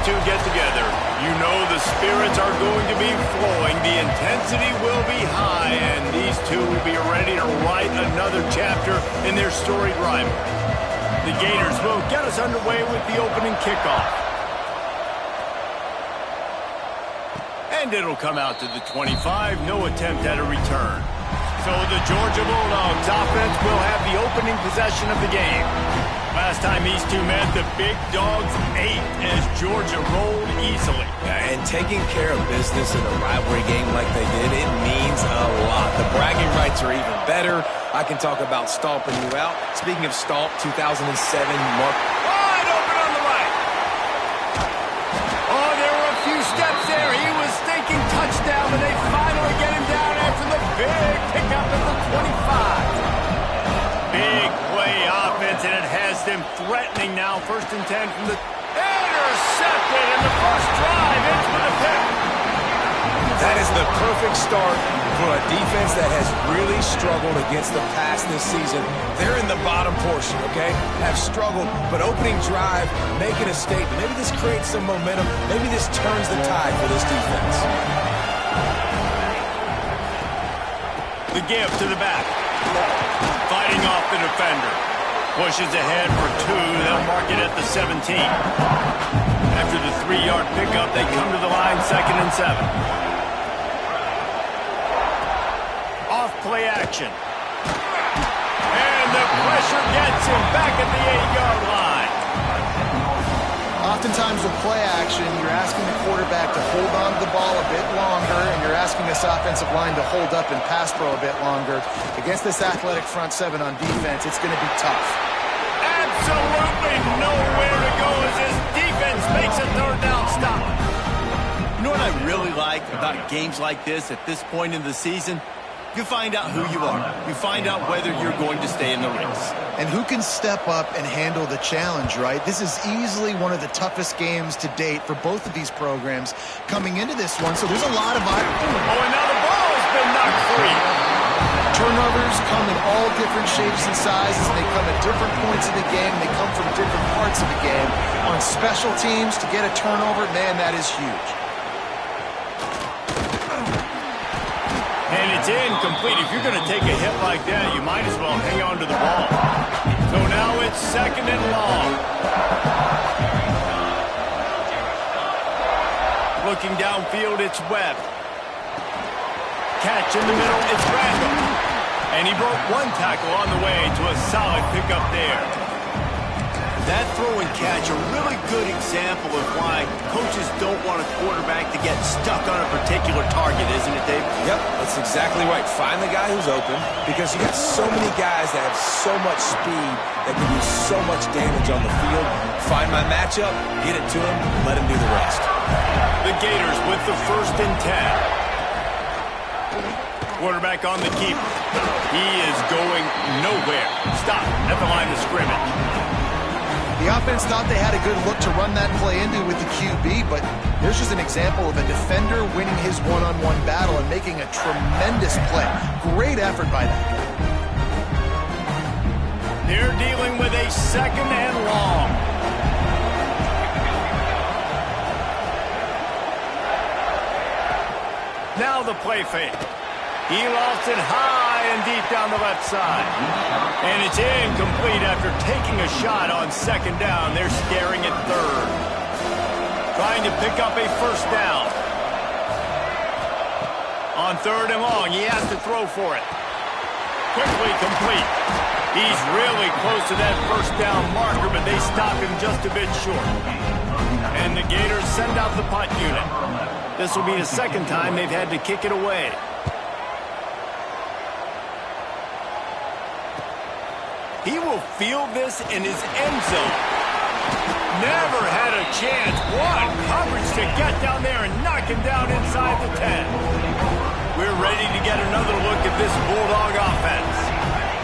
two get together, you know the spirits are going to be flowing, the intensity will be high, and these two will be ready to write another chapter in their storied rivalry. The Gators will get us underway with the opening kickoff. And it'll come out to the 25, no attempt at a return. So the Georgia Bulldogs offense will have the opening possession of the game. Last time these two met, the Big Dogs ate as Georgia rolled easily. Yeah, and taking care of business in a rivalry game like they did, it means a lot. The bragging rights are even better. I can talk about stomping you out. Speaking of stomp, 2007, Mark. Wide open on the right. Oh, there were a few steps there. He was thinking touchdown, but they finally get him down after the big pickup at the 25. Big play offense, and it has them threatening now. 1st and 10 from the intercepted, and the first drive ends with a pick. That is the perfect start for a defense that has really struggled against the pass this season. They're in the bottom portion, okay? Have struggled, but opening drive, making a statement. Maybe this creates some momentum. Maybe this turns the tide for this defense. The give to the back. Fighting off the defender. Pushes ahead for 2. They'll mark it at the 17. After the 3-yard pickup, they come to the line 2nd and 7. Off play action. And the pressure gets him back at the 8-yard line. Oftentimes with play action, you're asking the quarterback to hold on to the ball a bit longer, and you're asking this offensive line to hold up and pass pro a bit longer. Against this athletic front seven on defense, it's going to be tough. Absolutely nowhere to go as this defense makes a 3rd down stop. You know what I really like about games like this at this point in the season? You find out who you are. You find out whether you're going to stay in the race. And who can step up and handle the challenge, right? This is easily one of the toughest games to date for both of these programs coming into this one. So there's a lot of... Oh, and now the ball has been knocked free. Turnovers come in all different shapes and sizes. They come at different points of the game. They come from different parts of the game. On special teams, to get a turnover, man, that is huge. And it's incomplete. If you're going to take a hit like that, you might as well hang on to the ball. So now it's 2nd and long. Looking downfield, it's Webb. Catch in the middle, it's Randall. And he broke one tackle on the way to a solid pickup there. That throw and catch, a really good example of why coaches don't want a quarterback to get stuck on a particular target, isn't it, Dave? Yep, that's exactly right. Find the guy who's open, because you got so many guys that have so much speed that can do so much damage on the field. Find my matchup, get it to him, let him do the rest. The Gators with the 1st and 10. Quarterback on the keeper. He is going nowhere. Stop at the line of scrimmage. The offense thought they had a good look to run that play into with the QB, but there's just an example of a defender winning his one-on-one battle and making a tremendous play. Great effort by that guy. They're dealing with a 2nd and long. Now the play fake. He lost it high and deep down the left side. And it's incomplete after taking a shot on 2nd down. They're staring at 3rd. Trying to pick up a 1st down. On 3rd and long, he has to throw for it. Quickly complete. He's really close to that 1st down marker, but they stop him just a bit short. And the Gators send out the punt unit. This will be the 2nd time they've had to kick it away. He will field this in his end zone. Never had a chance. What coverage to get down there and knock him down inside the 10. We're ready to get another look at this Bulldog offense.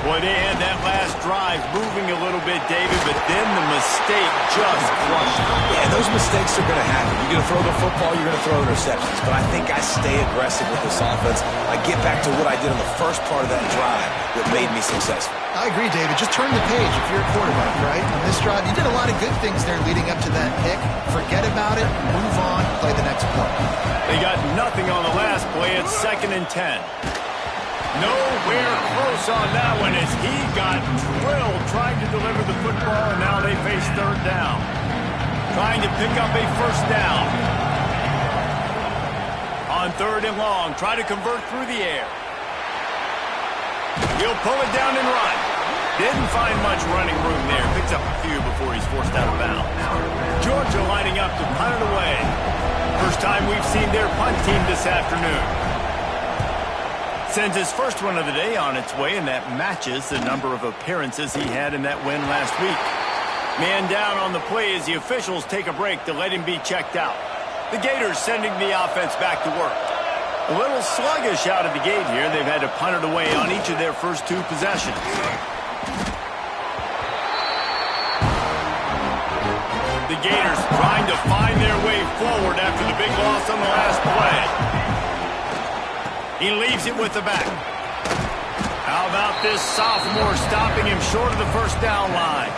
Boy, they had that last drive moving a little bit, David, but then the mistake just crushed them. Yeah, those mistakes are going to happen. You're going to throw the football, you're going to throw interceptions. But I think I stay aggressive with this offense. I get back to what I did in the first part of that drive that made me successful. I agree, David. Just turn the page if you're a quarterback, right? On this drive, you did a lot of good things there leading up to that pick. Forget about it, move on, play the next play. They got nothing on the last play. It's 2nd and 10. Nowhere close on that one as he got drilled trying to deliver the football, and now they face 3rd down. Trying to pick up a 1st down. On 3rd and long, try to convert through the air. He'll pull it down and run. Didn't find much running room there. Picks up a few before he's forced out of bounds. Georgia lining up to punt it away. First time we've seen their punt team this afternoon. Sends his first one of the day on its way, and that matches the number of appearances he had in that win last week. Man down on the play as the officials take a break to let him be checked out. The Gators sending the offense back to work. A little sluggish out of the gate here. They've had to punt it away on each of their first 2 possessions. The Gators trying to find their way forward after the big loss on the last play. He leaves it with the back. How about this sophomore stopping him short of the 1st down line?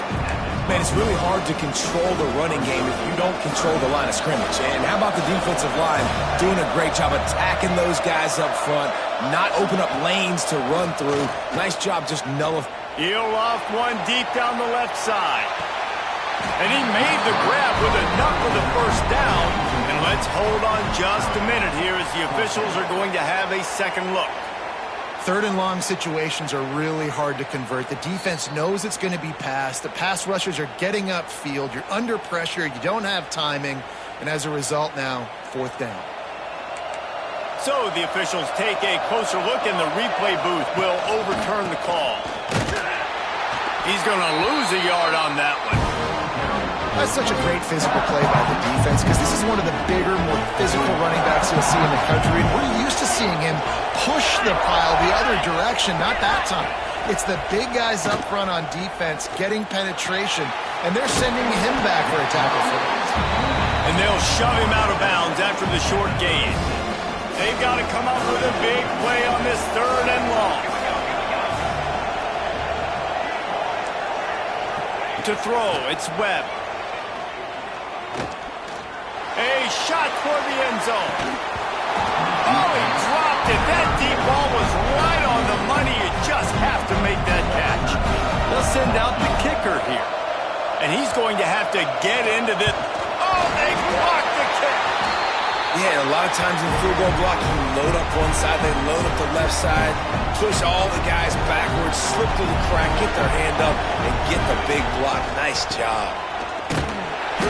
Man, it's really hard to control the running game if you don't control the line of scrimmage. And how about the defensive line doing a great job attacking those guys up front, not open up lanes to run through. Nice job just nullifying. He'll off one deep down the left side. And he made the grab with enough for the 1st down. And let's hold on just a minute here as the officials are going to have a second look. 3rd and long situations are really hard to convert. The defense knows it's going to be passed. The pass rushers are getting upfield. You're under pressure. You don't have timing. And as a result now, 4th down. So the officials take a closer look, and the replay booth will overturn the call. He's going to lose a yard on that one. That's such a great physical play by the defense because this is one of the bigger, more physical running backs you'll see in the country. And we're used to seeing him push the pile the other direction. Not that time. It's the big guys up front on defense getting penetration, and they're sending him back for a tackle for it. And they'll shove him out of bounds after the short gain. They've got to come up with a big play on this 3rd and long. To throw, it's Webb. A shot toward the end zone. Oh, he dropped it. That deep ball was right on the money. You just have to make that catch. They'll send out the kicker here. And he's going to have to get into this. Oh, they blocked the kick. Yeah, a lot of times in field goal block, you load up one side, they load up the left side, push all the guys backwards, slip through the crack, get their hand up, and get the big block. Nice job.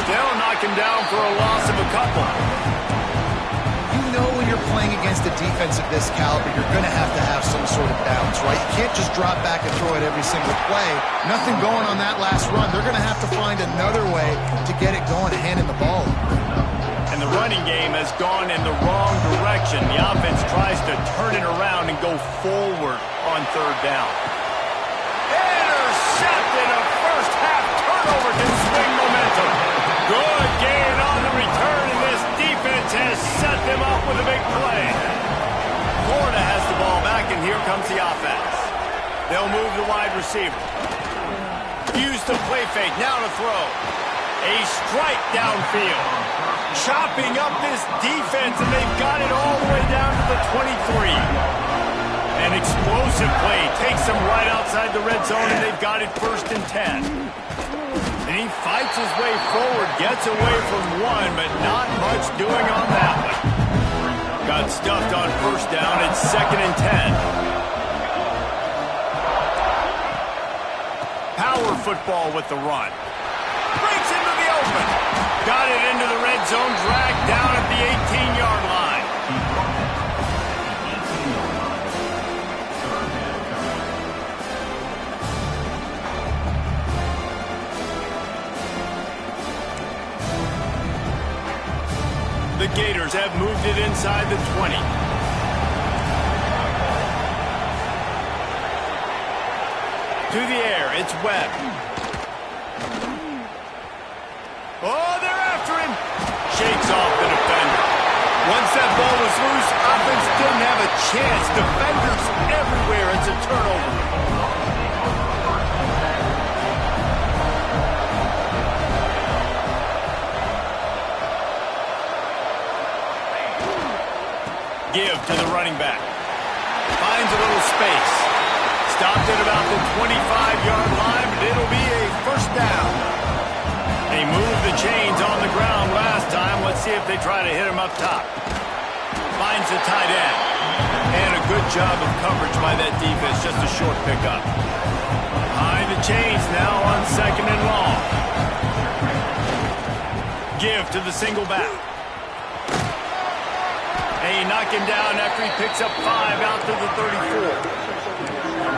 They'll knock him down for a loss of a couple. You know when you're playing against a defense of this caliber, you're going to have some sort of balance, right? You can't just drop back and throw it every single play. Nothing going on that last run. They're going to have to find another way to get it going and hand in the ball. And the running game has gone in the wrong direction. The offense tries to turn it around and go forward on 3rd down. Intercepted, a first half turnover to swing momentum. Good gain on the return, and this defense has set them up with a big play. Florida has the ball back, and here comes the offense. They'll move the wide receiver. Use the play fake, now to throw. A strike downfield. Chopping up this defense, and they've got it all the way down to the 23. An explosive play takes them right outside the red zone, and they've got it 1st and 10. And he fights his way forward, gets away from one, but not much doing on that one. Got stuffed on 1st down. It's 2nd and 10. Power football with the run. Breaks into the open. Got it into the red zone, dragged down at the 18-yard line. The Gators have moved it inside the 20. To the air, it's Webb. Oh, they're after him. Shakes off the defender. Once that ball was loose, offense didn't have a chance. Defenders everywhere. It's a turnover. Give to the running back. Finds a little space. Stopped at about the 25-yard line, but it'll be a first down. They moved the chains on the ground last time. Let's see if they try to hit him up top. Finds the tight end. And a good job of coverage by that defense. Just a short pickup. Behind the chains now on 2nd and long. Give to the single back. They knock him down after he picks up 5 out to the 34.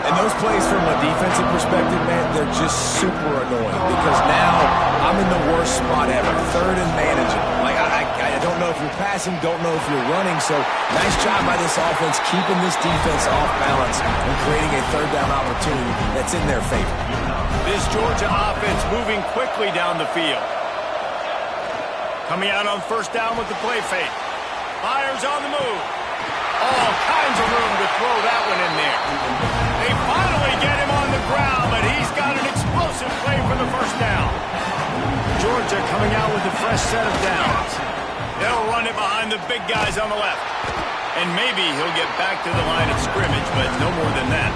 And those plays from a defensive perspective, man, they're just super annoying because now I'm in the worst spot ever. 3rd and managing. Like, I don't know if you're passing, don't know if you're running. So nice job by this offense keeping this defense off balance and creating a 3rd down opportunity that's in their favor. This Georgia offense moving quickly down the field. Coming out on 1st down with the play fake. Fires on the move. All kinds of room to throw that one in there. They finally get him on the ground, but he's got an explosive play for the first down. Georgia coming out with a fresh set of downs. They'll run it behind the big guys on the left. And maybe he'll get back to the line of scrimmage, but no more than that.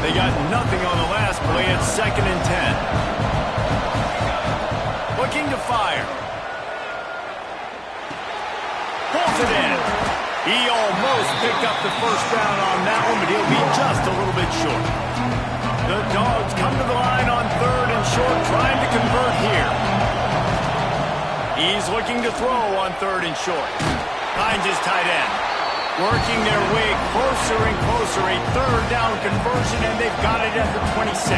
They got nothing on the last play. It's 2nd and 10. Looking to fire. Pulls it in. He almost picked up the first down on that one, but he'll be just a little bit short. The Dogs come to the line on 3rd and short, trying to convert here. He's looking to throw on 3rd and short. Finds his tight end. Working their way closer and closer. A 3rd down conversion, and they've got it at the 26.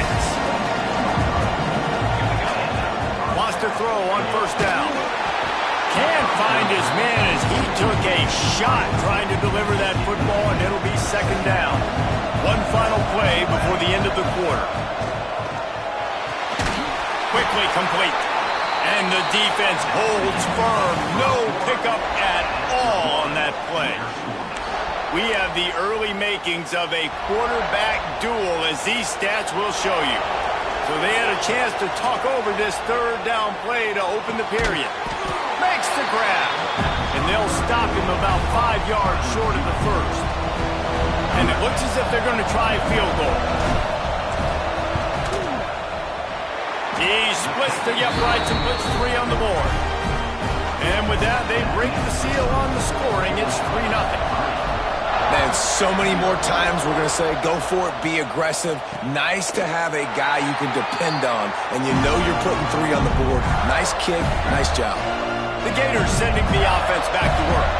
Wants to throw on 1st down. Can't find his man as he took a shot trying to deliver that football, and it'll be 2nd down. One final play before the end of the quarter. Quickly complete. And the defense holds firm. No pickup at all on that play. We have the early makings of a quarterback duel, as these stats will show you. So they had a chance to talk over this 3rd down play to open the period. Makes the grab. And they'll stop him about 5 yards short of the first. And it looks as if they're going to try a field goal. He splits the uprights and puts 3 on the board. And with that, they break the seal on the scoring. It's 3-0. Man, so many more times we're going to say, go for it, be aggressive. Nice to have a guy you can depend on, and you know you're putting 3 on the board. Nice kick, nice job. The Gators sending the offense back to work.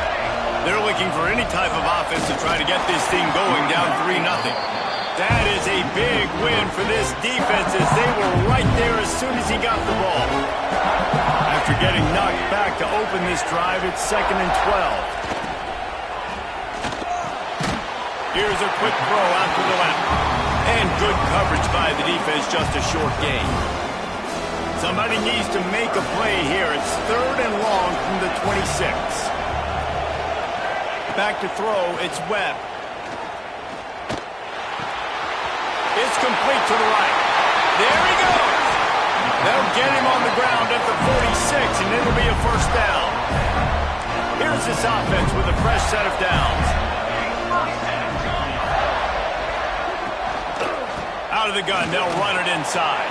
They're looking for any type of offense to try to get this thing going, down 3-0. That is a big win for this defense, as they were right there as soon as he got the ball. After getting knocked back to open this drive, it's 2nd and 12. Here's a quick throw out to the left. And good coverage by the defense, just a short gain. Somebody needs to make a play here. It's 3rd and long from the 26. Back to throw, it's Webb. It's complete to the right. There he goes. They'll get him on the ground at the 46, and it'll be a first down. Here's this offense with a fresh set of downs. Out of the gun, they'll run it inside.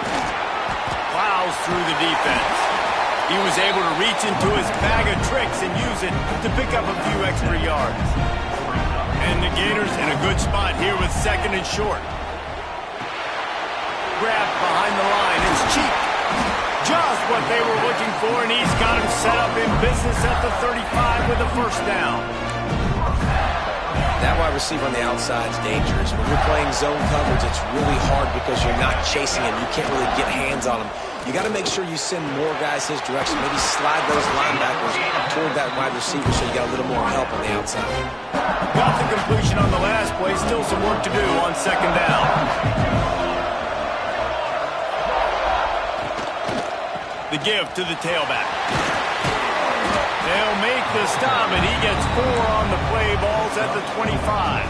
Plows through the defense. He was able to reach into his bag of tricks and use it to pick up a few extra yards. And the Gators in a good spot here with 2nd and short. Grabbed behind the line. It's cheap. Just what they were looking for, and he's got him set up in business at the 35 with a first down. That wide receiver on the outside is dangerous. When you're playing zone coverage, it's really hard because you're not chasing him. You can't really get hands on him. You got to make sure you send more guys his direction. Maybe slide those linebackers toward that wide receiver so you got a little more help on the outside. Got the completion on the last play. Still some work to do on 2nd down. The give to the tailback. They'll make the stop, and he gets 4 on the play. Ball's at the 25.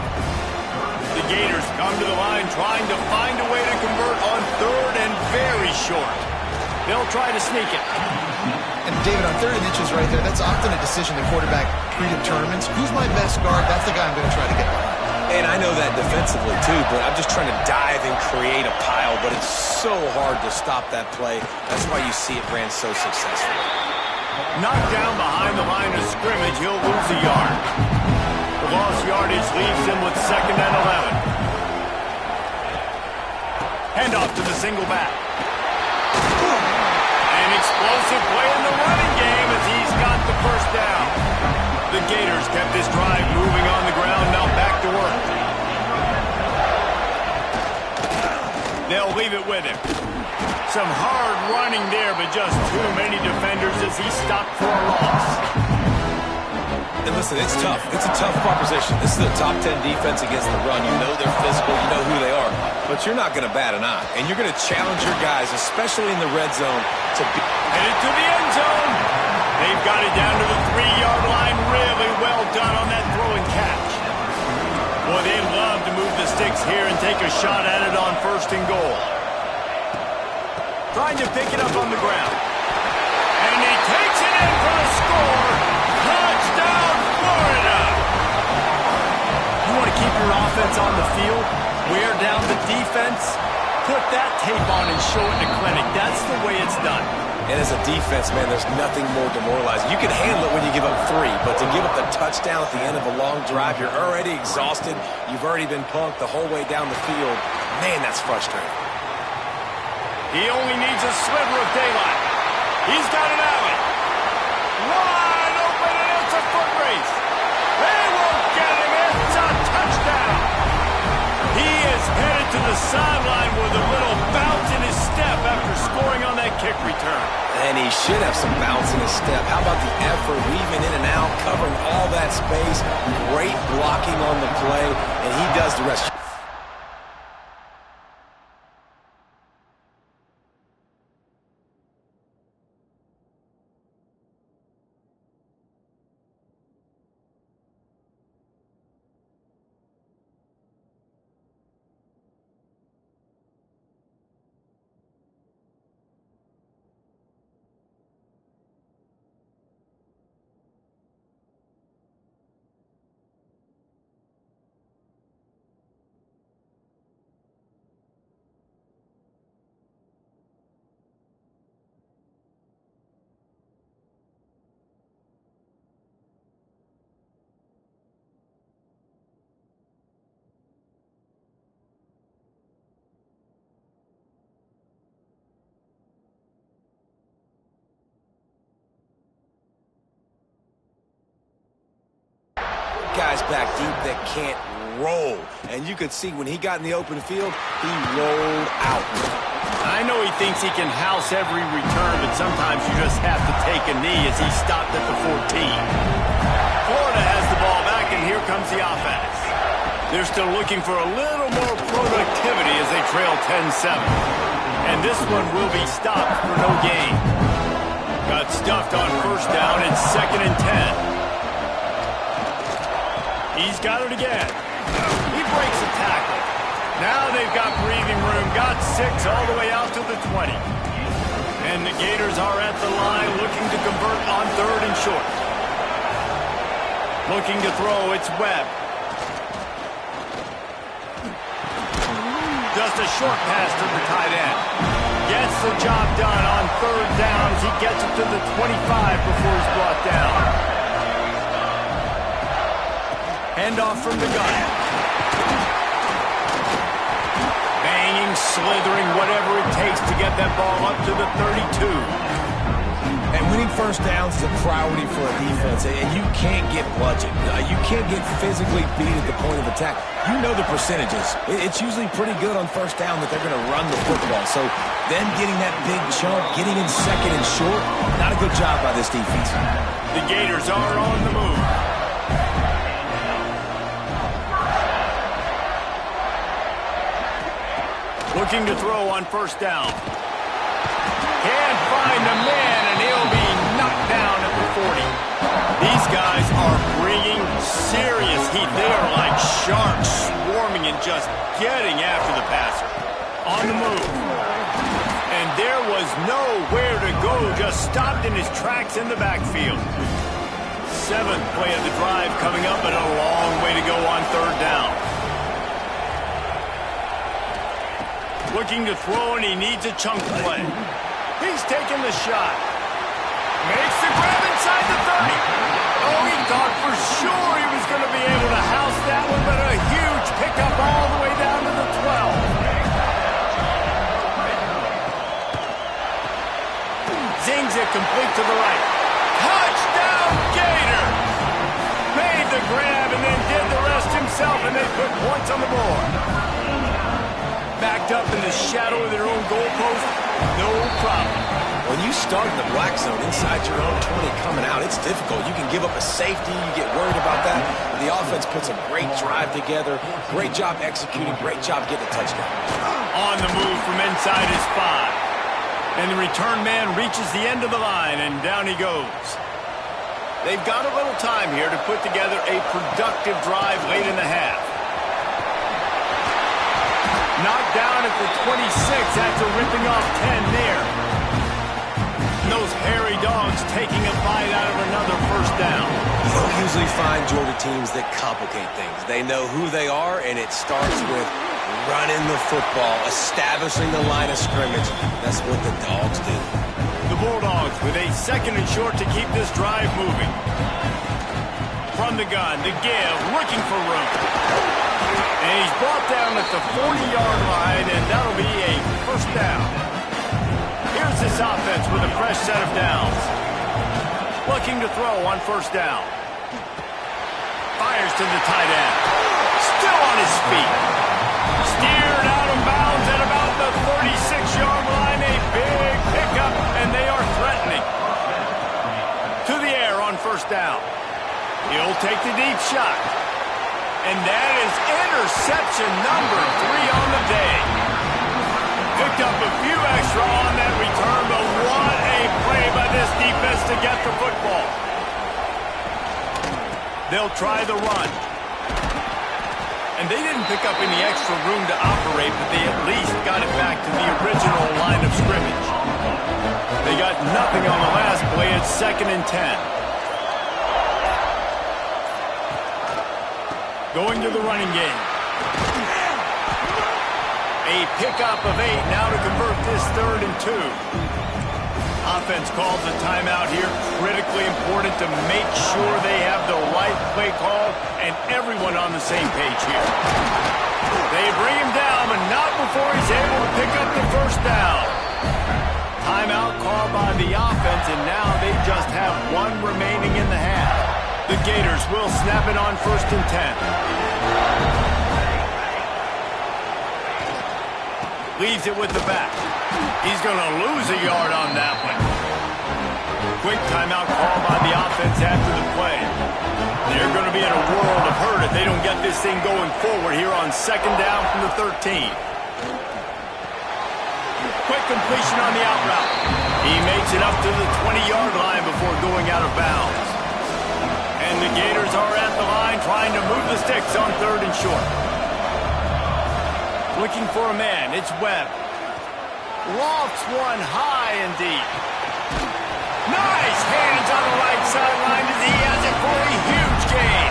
The Gators come to the line trying to find a way to convert on 3rd and very short. They'll try to sneak it. And David, on 3rd and inches right there, that's often a decision the quarterback predetermines. Who's my best guard? That's the guy I'm going to try to get by. And I know that defensively, too, but I'm just trying to dive and create a pile, but it's so hard to stop that play. That's why you see it ran so successfully. Knocked down behind the line of scrimmage, he'll lose a yard. The lost yardage leaves him with 2nd and 11. Handoff to the single back. An explosive play in the running game as he's got the first down. The Gators kept this drive moving on the ground, now back to work. They'll leave it with him. Some hard running there, but just too many defenders as he stopped for a loss. And listen, it's tough. It's a tough proposition. This is a top 10 defense against the run. You know they're physical. You know who they are. But you're not going to bat an eye. And you're going to challenge your guys, especially in the red zone, to be... Headed to the end zone. They've got it down to the 3-yard line. Really well done on that throw and catch. Boy, they love to move the sticks here and take a shot at it on 1st and goal. Trying to pick it up on the ground. And he takes it in for the score. Touchdown, Florida! You want to keep your offense on the field? Wear down the defense? Put that tape on and show it in the clinic. That's the way it's done. And as a defense, man, there's nothing more demoralizing. You can handle it when you give up 3, but to give up the touchdown at the end of a long drive, you're already exhausted. You've already been punked the whole way down the field. Man, that's frustrating. He only needs a sliver of daylight. He's got an alley. Wide open, and it's a foot race. They won't get him. It's a touchdown. He is headed to the sideline with a little bounce in his step after scoring on that kick return. And he should have some bounce in his step. How about the effort, weaving in and out, covering all that space, great blocking on the play, and he does the rest. Guys back deep that can't roll. And you could see when he got in the open field, he rolled out. I know he thinks he can house every return, but sometimes you just have to take a knee as he stopped at the 14. Florida has the ball back, and here comes the offense. They're still looking for a little more productivity as they trail 10-7. And this one will be stopped for no gain. Got stuffed on 1st down. It's 2nd and 10. He's got it again. He breaks a tackle. Now they've got breathing room. Got 6 all the way out to the 20. And the Gators are at the line looking to convert on 3rd and short. Looking to throw, it's Webb. Just a short pass to the tight end. Gets the job done on 3rd down as he gets it to the 25 before he's brought down. Handoff from the gun. Banging, slithering, whatever it takes to get that ball up to the 32. And winning 1st downs is a priority for a defense, and you can't get bludgeoned. You can't get physically beat at the point of attack. You know the percentages. It's usually pretty good on 1st down that they're going to run the football. So them getting that big chunk, getting in 2nd and short, not a good job by this defense. The Gators are on the move. Looking to throw on 1st down. Can't find the man, and he'll be knocked down at the 40. These guys are bringing serious heat. They are like sharks swarming and just getting after the passer. On the move. And there was nowhere to go, just stopped in his tracks in the backfield. 7th play of the drive coming up, and a long way to go on 3rd down. Looking to throw, and he needs a chunk play. He's taking the shot. Makes the grab inside the 30. Oh, he thought for sure he was going to be able to house that one, but a huge pickup all the way down to the 12. Zings it complete to the right. Touchdown, Gator! Made the grab and then did the rest himself, and they put points on the board. Backed up in the shadow of their own goalpost, no problem. When you start in the black zone inside your own 20 coming out, it's difficult. You can give up a safety. You get worried about that. The offense puts a great drive together. Great job executing. Great job getting a touchdown. On the move from inside his 5. And the return man reaches the end of the line, and down he goes. They've got a little time here to put together a productive drive late in the half. Knocked down at the 26 after ripping off 10 there. And those hairy dogs taking a bite out of another 1st down. You don't usually find Georgia teams that complicate things. They know who they are, and it starts with running the football, establishing the line of scrimmage. That's what the Dogs do. The Bulldogs with a 2nd and short to keep this drive moving. From the gun, the give, looking for room. And he's brought down at the 40-yard line, and that'll be a 1st down. Here's this offense with a fresh set of downs. Looking to throw on 1st down. Fires to the tight end. Still on his feet. Steered out of bounds at about the 36-yard line. A big pickup, and they are threatening. To the air on 1st down. He'll take the deep shot. And that is interception number 3 on the day. Picked up a few extra on that return, but what a play by this defense to get the football. They'll try the run. And they didn't pick up any extra room to operate, but they at least got it back to the original line of scrimmage. They got nothing on the last play. It's 2nd and 10. Going to the running game. A pickup of 8 now to convert this 3rd and 2. Offense calls a timeout here. Critically important to make sure they have the right play call and everyone on the same page here. They bring him down, but not before he's able to pick up the 1st down. Timeout called by the offense, and now they just have 1 remaining in the half. The Gators will snap it on 1st and 10. Leaves it with the back. He's going to lose a yard on that one. Quick timeout call by the offense after the play. They're going to be in a world of hurt if they don't get this thing going forward here on 2nd down from the 13. Quick completion on the out route. He makes it up to the 20-yard line before going out of bounds. And the Gators are at the line trying to move the sticks on 3rd and short. Looking for a man. It's Webb. Lofts one high and deep. Nice hands on the right sideline as he has it for a huge gain.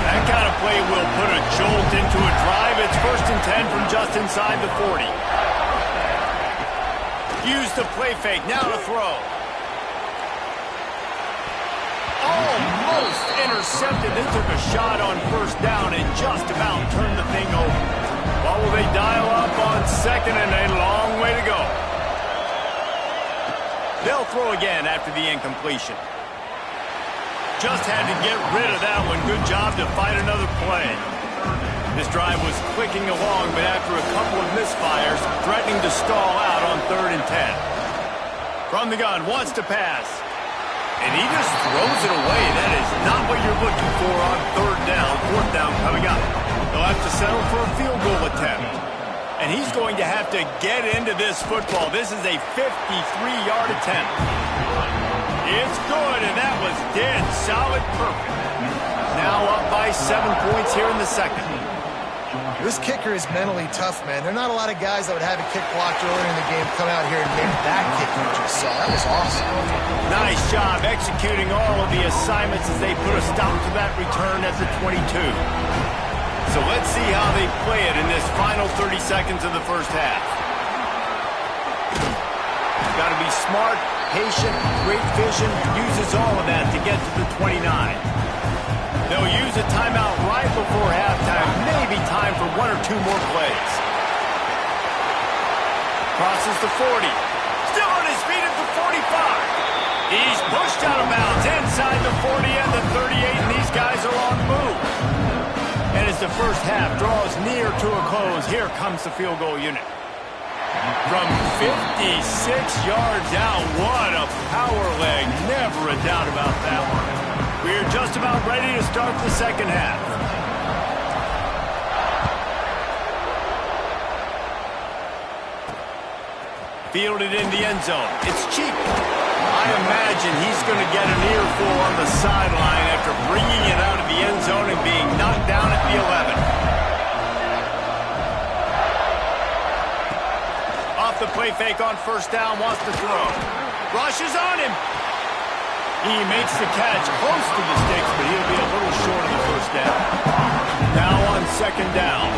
That kind of play will put a jolt into a drive. It's 1st and 10 from just inside the 40. Use the play fake. Now to throw. Almost intercepted. They took a shot on 1st down and just about turned the thing over. What will they dial up on 2nd and a long way to go? They'll throw again after the incompletion. Just had to get rid of that one. Good job to fight another play. This drive was clicking along, but after a couple of misfires, threatening to stall out on 3rd and 10. From the gun, wants to pass. And he just throws it away. That is not what you're looking for on 3rd down, 4th down coming up. They'll have to settle for a field goal attempt. And he's going to have to get into this football. This is a 53-yard attempt. It's good, and that was dead solid perfect. Now up by 7 points here in the second. This kicker is mentally tough, man. There are not a lot of guys that would have a kick blocked earlier in the game come out here and make that kick you just saw. That was awesome. Nice job executing all of the assignments as they put a stop to that return at the 22. So let's see how they play it in this final 30 seconds of the first half. Got to be smart, patient, great vision, uses all of that to get to the 29. They'll use a timeout right before halftime, maybe time for 1 or 2 more plays. Crosses the 40. Still on his feet at the 45. He's pushed out of bounds inside the 40 and the 38, and these guys are on the move. And as the first half draws near to a close, here comes the field goal unit. From 56 yards out, what a power leg. Never a doubt about that one. We're just about ready to start the second half. Fielded in the end zone. It's cheap. I imagine he's going to get an earful on the sideline after bringing it out of the end zone and being knocked down at the 11. Off the play fake on first down, wants to throw. Rushes on him. He makes the catch close to the sticks, but he'll be a little short of the first down. Now on second down.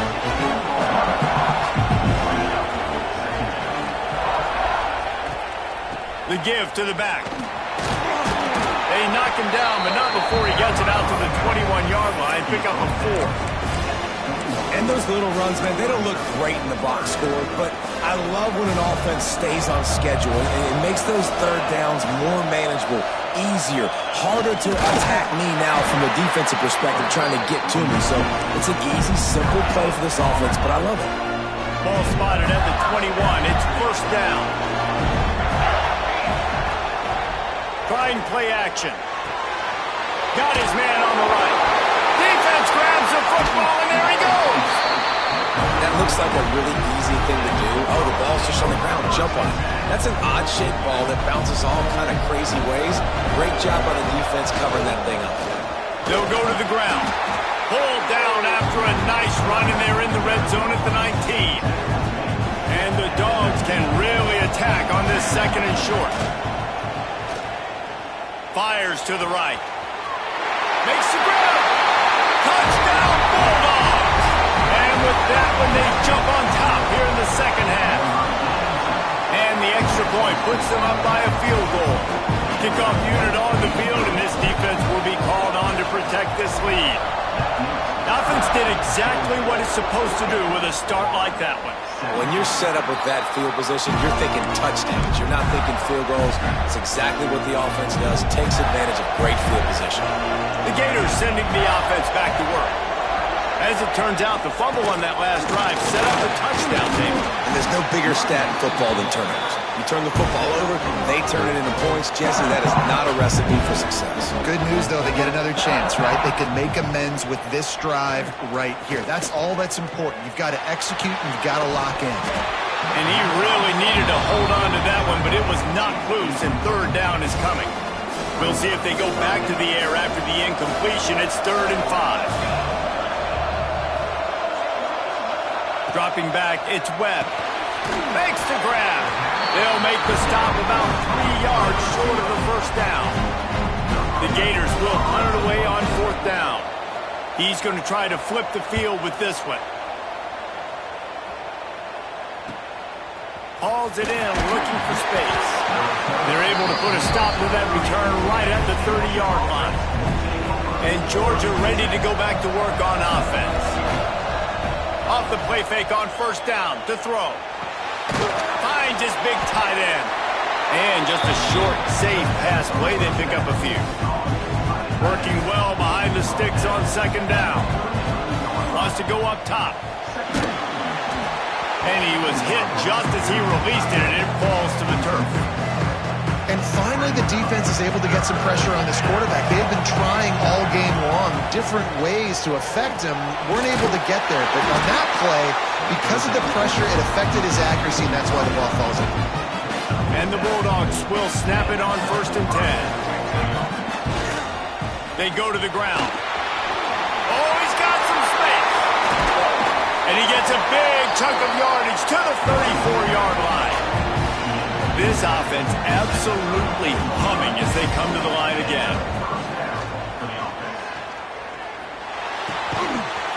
The give to the back. They knock him down, but not before he gets it out to the 21-yard line. Pick up a 4. And those little runs, man, they don't look great in the box score, but I love when an offense stays on schedule, and it makes those third downs more manageable, easier, harder to attack me now from a defensive perspective trying to get to me. So it's an easy, simple play for this offense, but I love it. Ball spotted at the 21. It's first down. Trying play action. Got his man on the right. Defense grabs the football, and there he goes. That looks like a really easy thing to do. Oh, the ball's just on the ground. Jump on it. That's an odd-shaped ball that bounces all kind of crazy ways. Great job by the defense covering that thing up. They'll go to the ground. Pulled down after a nice run, and they're in the red zone at the 19. And the Dogs can really attack on this second and short. Fires to the right. Makes the grab. Touchdown, Bulldogs. And with that one, they jump on top here in the second half. And the extra point puts them up by a field goal. Kickoff unit on the field, and this defense will be called on to protect this lead. Offense did exactly what it's supposed to do with a start like that one. When you're set up with that field position, you're thinking touchdowns. You're not thinking field goals. It's exactly what the offense does. Takes advantage of great field position. The Gators sending the offense back to work. As it turns out, the fumble on that last drive set up the touchdown, David. And there's no bigger stat in football than turnovers. You turn the football over, they turn it into points. Jesse, that is not a recipe for success. Good news, though, they get another chance, right? They can make amends with this drive right here. That's all that's important. You've got to execute and you've got to lock in. And he really needed to hold on to that one, but it was knocked loose, and third down is coming. We'll see if they go back to the air after the incompletion. It's 3rd and 5. Dropping back, it's Webb. Makes the grab. They'll make the stop about 3 yards short of the first down. The Gators will punt it away on 4th down. He's going to try to flip the field with this one. Hauls it in, looking for space. They're able to put a stop to that return right at the 30-yard line. And Georgia ready to go back to work on offense. Off the play fake on first down to throw. Finds his big tight end. And just a short, safe pass play. They pick up a few. Working well behind the sticks on second down. Wants to go up top. And he was hit just as he released it, and it falls to the turf. And finally, the defense is able to get some pressure on this quarterback. They've been trying all game long different ways to affect him. Weren't able to get there. But on that play, because of the pressure, it affected his accuracy, and that's why the ball falls in. And the Bulldogs will snap it on 1st and 10. They go to the ground. Oh, he's got some space. And he gets a big chunk of yardage to the 34-yard line. This offense absolutely humming as they come to the line again.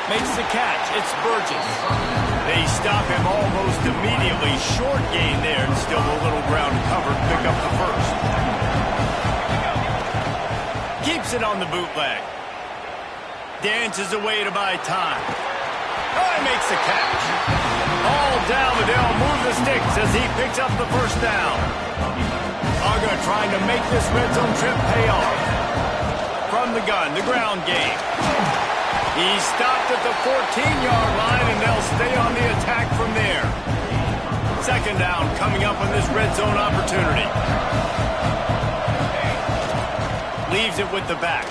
Makes the catch. It's Burgess. They stop him almost immediately. Short gain there and still a little ground covered. Pick up the first. Keeps it on the bootleg. Dances away to buy time. Oh, he makes the catch. All down, but they'll move the sticks as he picks up the first down. Uga trying to make this red zone trip pay off. From the gun, the ground game. He's stopped at the 14-yard line, and they'll stay on the attack from there. 2nd down coming up on this red zone opportunity. Leaves it with the back.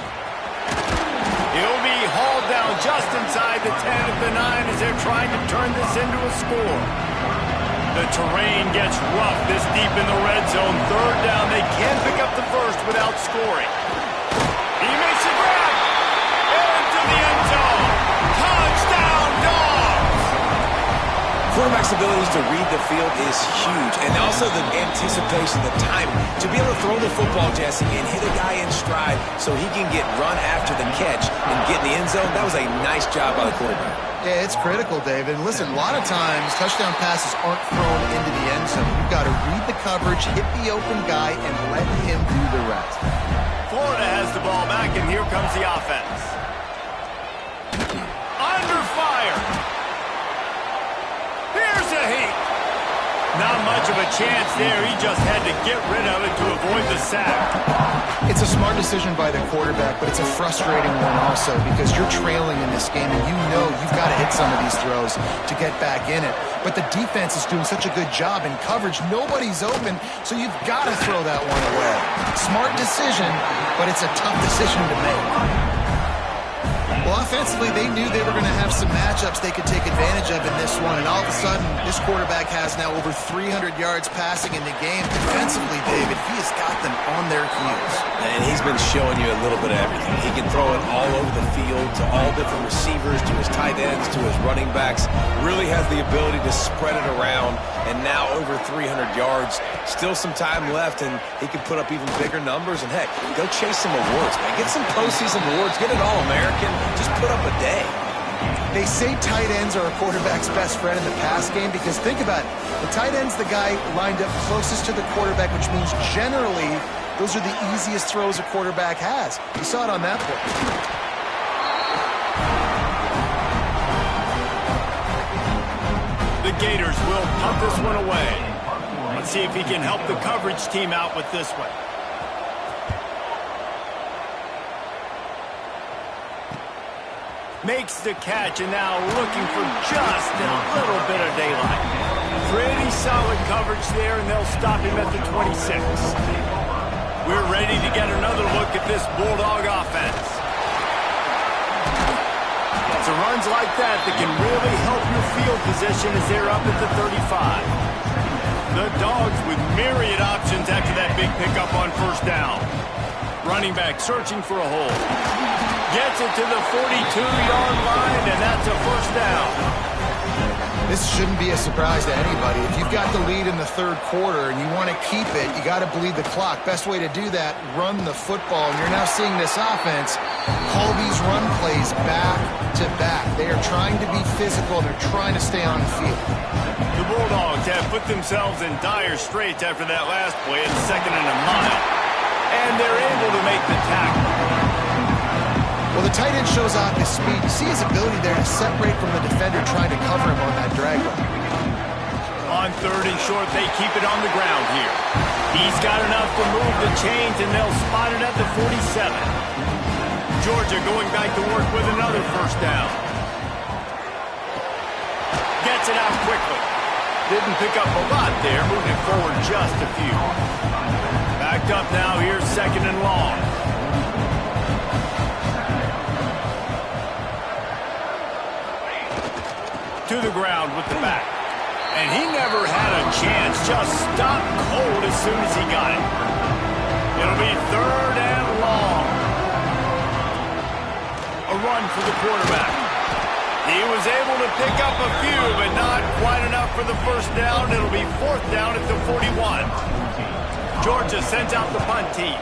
He'll be hauled down just inside the 10 at the 9 as they're trying to turn this into a score. The terrain gets rough this deep in the red zone. 3rd down, they can't pick up the first without scoring. He makes a grab. Into the end zone. Touchdown, Dogs! Quarterback's abilities to read the field is huge, and also the anticipation, the time to be able to throw the football, Jesse, and hit a guy in stride so he can get run after the catch and get in the end zone. That was a nice job by the quarterback. Yeah, it's critical, David. And listen, a lot of times touchdown passes aren't thrown into the end zone. You've got to read the coverage, hit the open guy, and let him do the rest. Florida has the ball back, and here comes the offense. Under fire. Here's a heat. Not much of a chance there. He just had to get rid of it to avoid the sack. It's a smart decision by the quarterback, but it's a frustrating one also because you're trailing in this game and you know you've got to hit some of these throws to get back in it. But the defense is doing such a good job in coverage. Nobody's open, so you've got to throw that one away. Smart decision, but it's a tough decision to make. Well, offensively, they knew they were going to have some matchups they could take advantage of in this one, and all of a sudden, this quarterback has now over 300 yards passing in the game. Defensively, David, he has got them on their heels. And he's been showing you a little bit of everything. He can throw it all over the field to all different receivers, to his tight ends, to his running backs. Really has the ability to spread it around, and now over 300 yards. Still some time left, and he can put up even bigger numbers. And, heck, go chase some awards, man. Get some postseason awards. Get an All-American. Just put up a day. They say tight ends are a quarterback's best friend in the pass game because think about it. The tight end's the guy lined up closest to the quarterback, which means generally those are the easiest throws a quarterback has. You saw it on that play. The Gators will punt this one away. Let's see if he can help the coverage team out with this one. Makes the catch and now looking for just a little bit of daylight. Pretty solid coverage there, and they'll stop him at the 26. We're ready to get another look at this Bulldog offense. It's a runs like that that can really help your field position as they're up at the 35. The Dogs with myriad options after that big pickup on 1st down. Running back searching for a hole. Gets it to the 42-yard line, and that's a 1st down. This shouldn't be a surprise to anybody. If you've got the lead in the 3rd quarter and you want to keep it, you got to bleed the clock. Best way to do that, run the football. And you're now seeing this offense call these run plays back to back. They are trying to be physical. They're trying to stay on the field. The Bulldogs have put themselves in dire straits after that last play at 2nd and a mile. And they're able to make the tackle. Well, the tight end shows off his speed. You see his ability there to separate from the defender trying to cover him on that drag route. On 3rd and short, they keep it on the ground here. He's got enough to move the chains, and they'll spot it at the 47. Georgia going back to work with another 1st down. Gets it out quickly. Didn't pick up a lot there, moving forward just a few. Back Backed up now, here's 2nd and long. To the ground with the back. And he never had a chance, just stopped cold as soon as he got it. It'll be 3rd and long. A run for the quarterback. He was able to pick up a few, but not quite enough for the 1st down. It'll be 4th down at the 41. Georgia sends out the punt team.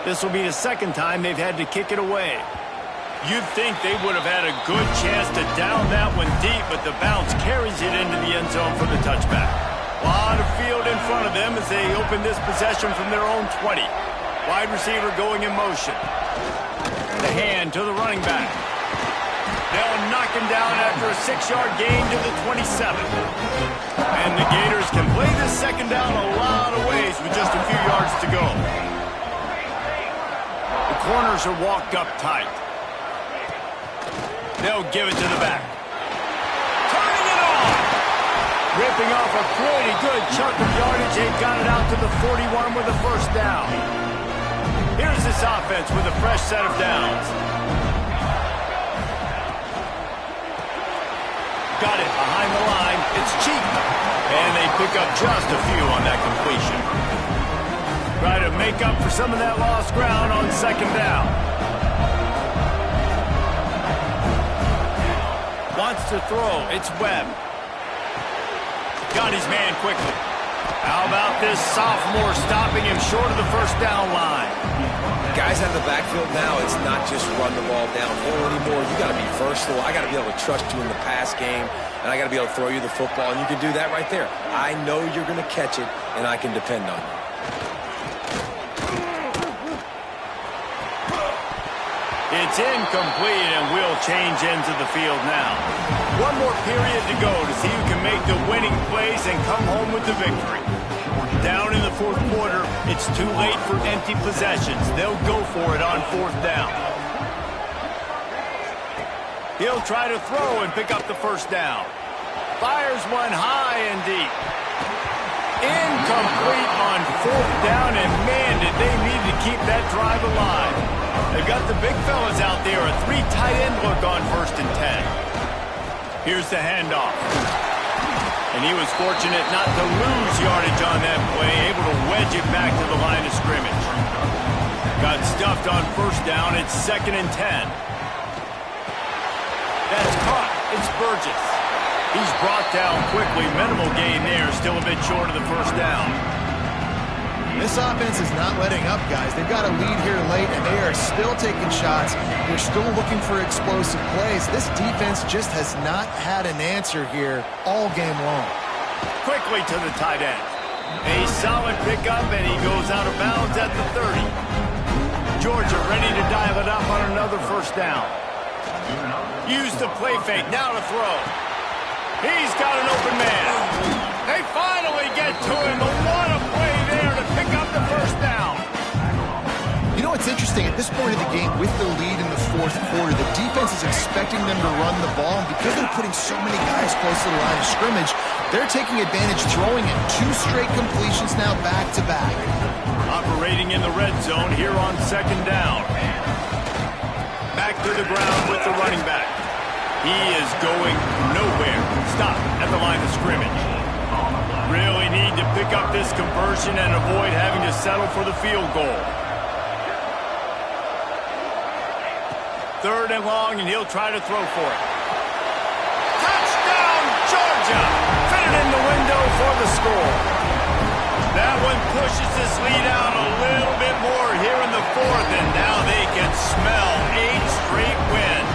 This will be the 2nd time they've had to kick it away. You'd think they would have had a good chance to down that one deep, but the bounce carries it into the end zone for the touchback. A lot of field in front of them as they open this possession from their own 20. Wide receiver going in motion. The hand to the running back. They'll knock him down after a 6-yard gain to the 27. And the Gators can play this 2nd down a lot of ways with just a few yards to go. The corners are walked up tight. They'll give it to the back. Turning it on! Ripping off a pretty good chunk of yardage. They got it out to the 41 with a 1st down. Here's this offense with a fresh set of downs. Got it behind the line. It's cheap. And they pick up just a few on that completion. Try to make up for some of that lost ground on 2nd down. Wants to throw. It's Webb. Got his man quickly. How about this sophomore stopping him short of the 1st down line? Guys out of the backfield now, it's not just run the ball downhill anymore. You got to be versatile. I got to be able to trust you in the pass game, and I got to be able to throw you the football, and you can do that right there. I know you're going to catch it, and I can depend on you. It's incomplete, and we'll change ends of the field now. One more period to go to see who can make the winning plays and come home with the victory. Down in the 4th quarter, it's too late for empty possessions. They'll go for it on 4th down. He'll try to throw and pick up the 1st down. Fires one high and deep. Incomplete on 4th down, and man, did they need to keep that drive alive. They've got the big fellas out there, a 3 tight end look on 1st and 10. Here's the handoff. And he was fortunate not to lose yardage on that play, able to wedge it back to the line of scrimmage. Got stuffed on 1st down, it's 2nd and 10. That's caught, it's Burgess. He's brought down quickly, minimal gain there, still a bit short of the 1st down. This offense is not letting up, guys. They've got a lead here late, and they are still taking shots. They're still looking for explosive plays. This defense just has not had an answer here all game long. Quickly to the tight end. A solid pickup, and he goes out of bounds at the 30. Georgia ready to dial it up on another 1st down. Use the play fake, now to throw. He's got an open man. They finally get to him, but what a play there to pick up the 1st down. You know, it's interesting. At this point of the game, with the lead in the 4th quarter, the defense is expecting them to run the ball, and because they're putting so many guys close to the line of scrimmage, they're taking advantage, throwing it 2 straight completions now back-to-back. Operating in the red zone here on 2nd down. Back to the ground with the running back. He is going nowhere. Stop at the line of scrimmage. Really need to pick up this conversion and avoid having to settle for the field goal. 3rd and long, and he'll try to throw for it. Touchdown, Georgia! Fit it in the window for the score. That one pushes this lead out a little bit more here in the 4th, and now they can smell 8 straight wins.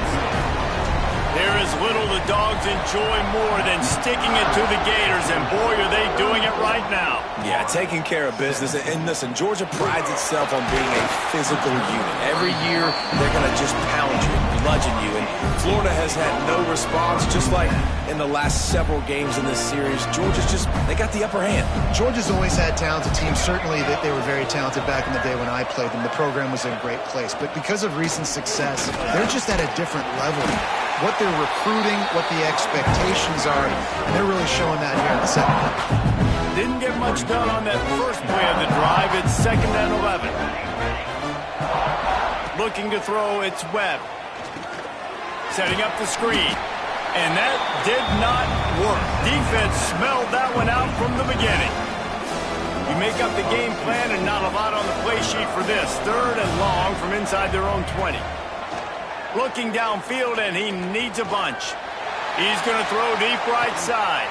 There is little the Dogs enjoy more than sticking it to the Gators, and boy, are they doing it right now. Yeah, taking care of business. And listen, Georgia prides itself on being a physical unit. Every year, they're going to just pound you, bludgeon you. And Florida has had no response, just like in the last several games in this series. Georgia's just, they got the upper hand. Georgia's always had talented teams. Certainly that they were very talented back in the day when I played them. The program was in a great place. But because of recent success, they're just at a different level. What they're recruiting, what the expectations are, and they're really showing that here in the 2nd half. Didn't get much done on that first play of the drive. It's 2nd and 11. Looking to throw, it's Webb. Setting up the screen. And that did not work. Defense smelled that one out from the beginning. You make up the game plan and not a lot on the play sheet for this. 3rd and long from inside their own 20. Looking downfield, and he needs a bunch. He's going to throw deep right side.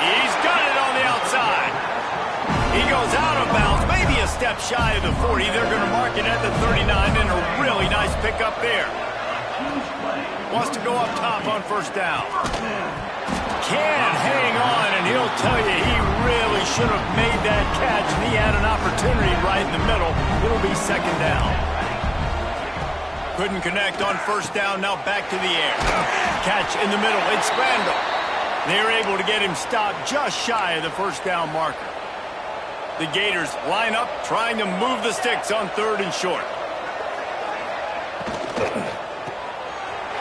He's got it on the outside. He goes out of bounds, maybe a step shy of the 40. They're going to mark it at the 39, and a really nice pickup there. Wants to go up top on 1st down. Can't hang on, and he'll tell you he really should have made that catch, and he had an opportunity right in the middle. It'll be 2nd down. Couldn't connect on 1st down, now back to the air. Catch in the middle, it's Randall. They're able to get him stopped just shy of the 1st down marker. The Gators line up, trying to move the sticks on 3rd and short.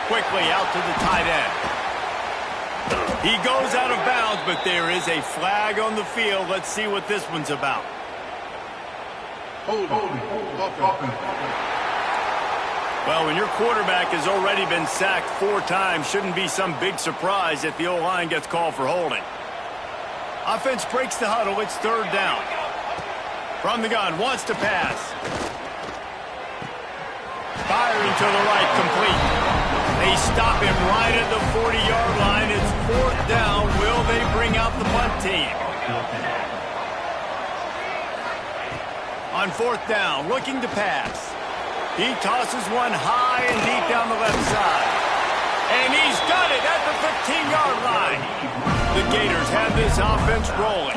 Quickly out to the tight end. He goes out of bounds, but there is a flag on the field. Let's see what this one's about. Well, when your quarterback has already been sacked 4 times, shouldn't be some big surprise if the O-line gets called for holding. Offense breaks the huddle. It's 3rd down. From the gun, wants to pass. Firing to the right, complete. They stop him right at the 40-yard line. It's 4th down. Will they bring out the punt team? On 4th down, looking to pass. He tosses one high and deep down the left side. And he's got it at the 15-yard line. The Gators have this offense rolling.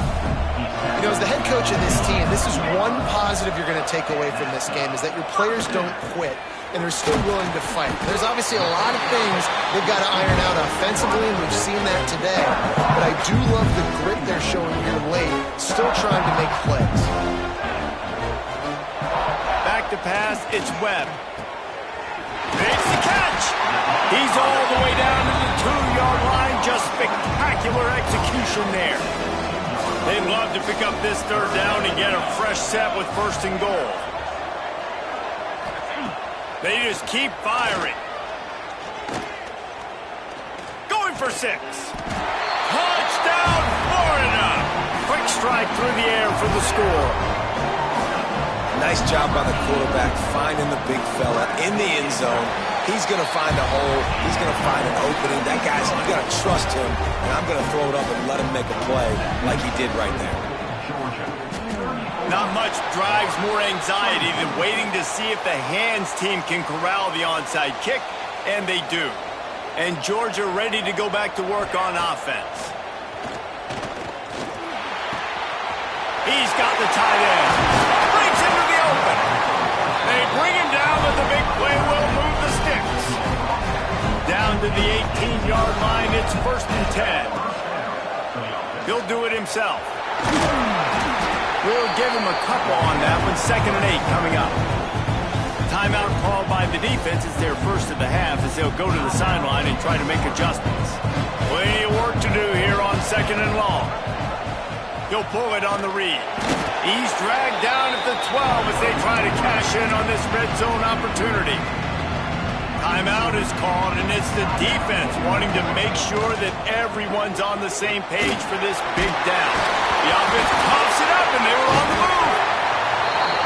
You know, as the head coach of this team, this is one positive you're going to take away from this game, is that your players don't quit, and they're still willing to fight. There's obviously a lot of things they've got to iron out offensively, and we've seen that today. But I do love the grit they're showing here late, still trying to make plays. Back to pass, it's Webb. Makes the catch. He's all the way down to the 2-yard line. Just spectacular execution there. They'd love to pick up this 3rd down and get a fresh set with 1st and goal. They just keep firing. Going for 6. Touchdown, Florida! Quick strike through the air for the score. Nice job by the quarterback finding the big fella in the end zone. He's going to find a hole. He's going to find an opening. That guy's, you got to trust him, and I'm going to throw it up and let him make a play like he did right there. Not much drives more anxiety than waiting to see if the hands team can corral the onside kick, and they do. And Georgia ready to go back to work on offense. He's got the tight end. Breaks into the open. They bring him down, but the big play will move the sticks. Down to the 18-yard line, it's 1st and 10. He'll do it himself. We'll give him a couple on that one. 2nd and 8 coming up. Timeout called by the defense is their first of the half as they'll go to the sideline and try to make adjustments. Plenty of work to do here on 2nd and long. He'll pull it on the read. He's dragged down at the 12 as they try to cash in on this red zone opportunity. Timeout is called, and it's the defense wanting to make sure that everyone's on the same page for this big down. The offense pops it up, and they were on the move.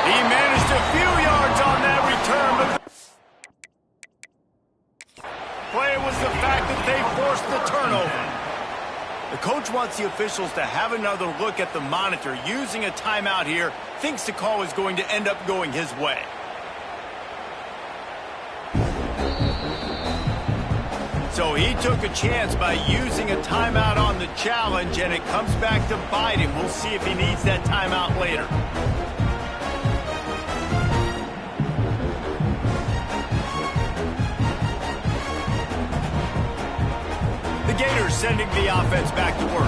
He managed a few yards on that return, but the play was the fact that they forced the turnover. The coach wants the officials to have another look at the monitor. Using a timeout here, thinks the call is going to end up going his way. So he took a chance by using a timeout on the challenge, and it comes back to bite him. We'll see if he needs that timeout later. The Gators sending the offense back to work.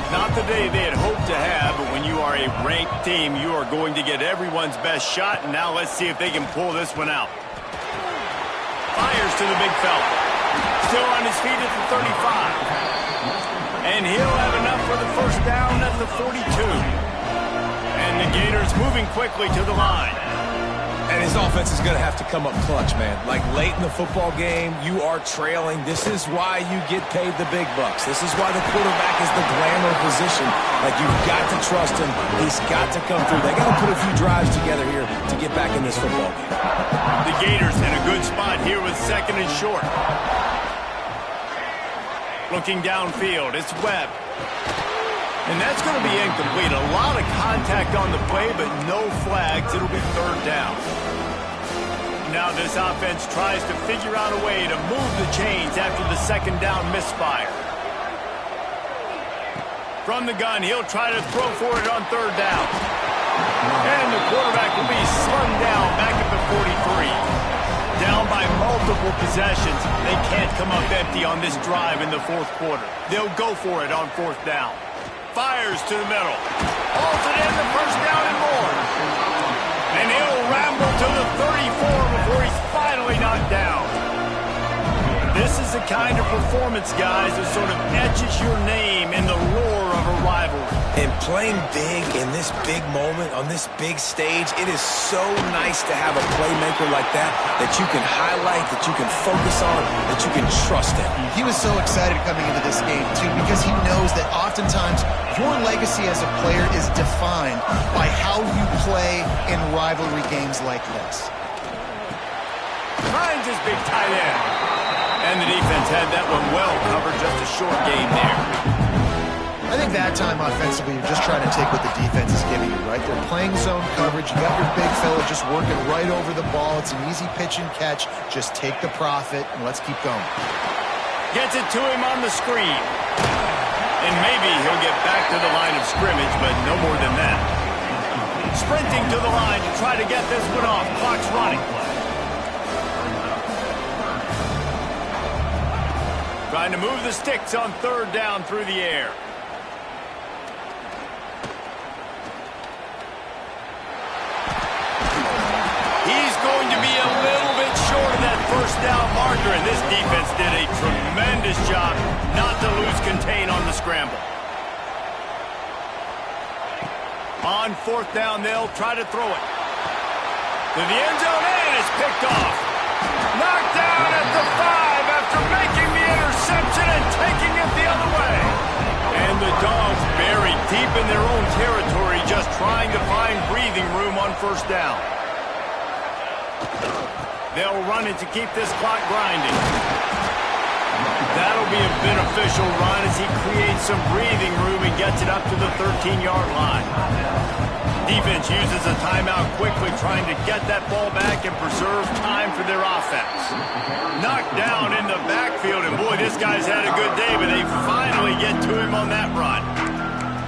Not the day they had hoped to have, but when you are a ranked team, you are going to get everyone's best shot, and now let's see if they can pull this one out. Fires to the big fella. Still on his feet at the 35. And he'll have enough for the first down at the 42. And the Gators moving quickly to the line. And his offense is going to have to come up clutch, man. Like late in the football game, you are trailing. This is why you get paid the big bucks. This is why the quarterback is the glamour position. Like, you've got to trust him. He's got to come through. They got to put a few drives together here to get back in this football game. The Gators in a good spot here with second and short. Looking downfield, it's Webb. And that's going to be incomplete. A lot of contact on the play, but no flags. It'll be third down. Now this offense tries to figure out a way to move the chains after the second down misfire. From the gun, he'll try to throw for it on third down. And the quarterback will be slung down back at the 43. Down by multiple possessions. They can't come up empty on this drive in the fourth quarter. They'll go for it on fourth down. Fires to the middle. Holds it in, the first down and more. And he'll ramble to the 34 before he's finally knocked down. This is the kind of performance, guys, that sort of etches your name in the roar of a rivalry. And playing big in this big moment, on this big stage, it is so nice to have a playmaker like that you can highlight, that you can focus on, that you can trust in. He was so excited coming into this game, too, because he knows that oftentimes your legacy as a player is defined by how you play in rivalry games like this. Finds his big tight end. And the defense had that one well covered, just a short game there. I think that time offensively, you're just trying to take what the defense is giving you, right? They're playing zone coverage. You got your big fella just working right over the ball. It's an easy pitch and catch. Just take the profit, and let's keep going. Gets it to him on the screen. And maybe he'll get back to the line of scrimmage, but no more than that. Sprinting to the line to try to get this one off. Clock's running. Trying to move the sticks on third down through the air. He's going to be a little bit short of that first down marker, and this defense did a tremendous job not to lose contain on the scramble. On fourth down, they'll try to throw it. To the end zone, and it's picked off. Knocked down at the 5 after making the interception and taking it the other way. And the Dogs buried deep in their own territory, just trying to find breathing room on first down. They'll run it to keep this clock grinding. That'll be a beneficial run as he creates some breathing room and gets it up to the 13-yard line. Defense uses a timeout quickly, trying to get that ball back and preserve time for their offense. Knocked down in the backfield, and boy, this guy's had a good day, but they finally get to him on that run.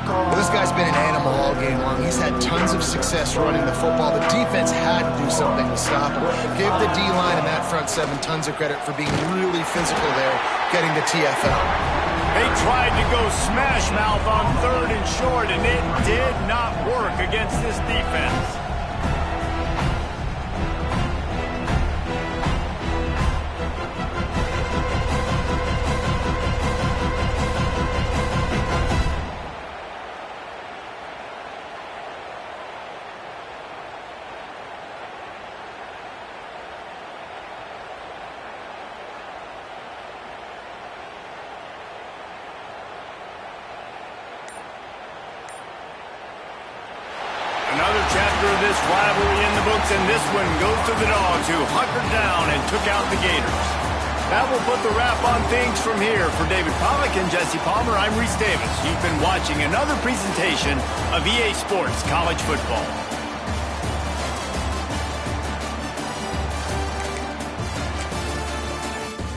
Well, this guy's been an animal all game long. He's had tons of success running the football. The defense had to do something to stop him. Give the D-line and that front seven tons of credit for being really physical there, getting to TFL. They tried to go smash mouth on third and short, and it did not work against this defense. Another chapter of this rivalry in the books, and this one goes to the Dogs, who hunkered down and took out the Gators. That will put the wrap on things from here. For David Pollack and Jesse Palmer, I'm Reese Davis. You've been watching another presentation of EA Sports College Football.